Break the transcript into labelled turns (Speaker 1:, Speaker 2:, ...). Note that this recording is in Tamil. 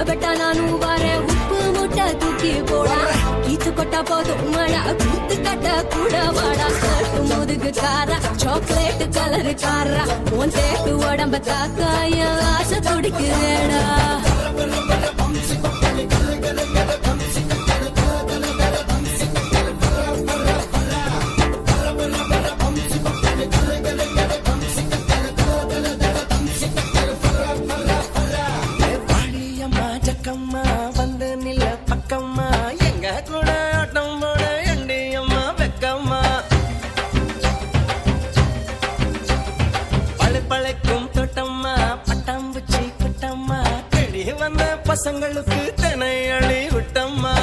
Speaker 1: பெட்டா நானும் வரேன் உப்பு முட்டை தூக்கி போட கீச்சு கொட்டா போதும் மழை குத்து கட்ட கூட வாடா கட்டு முதுகு காரா சாக்லேட் கலரு காரா உன் தேட்டு உடம்ப தாக்காய ஆசை துடிக்கிறேடா
Speaker 2: ஜக்கம்மா வந்து நில பக்கம்மா எங்க கூட ஆட்டம் போட எண்டியம்மா வெக்கம்மா பழைக்கும் தோட்டம்மா பட்டாம்பூச்சி குட்டம்மா தேடி வந்த பசங்களுக்கு தினை அழி விட்டம்மா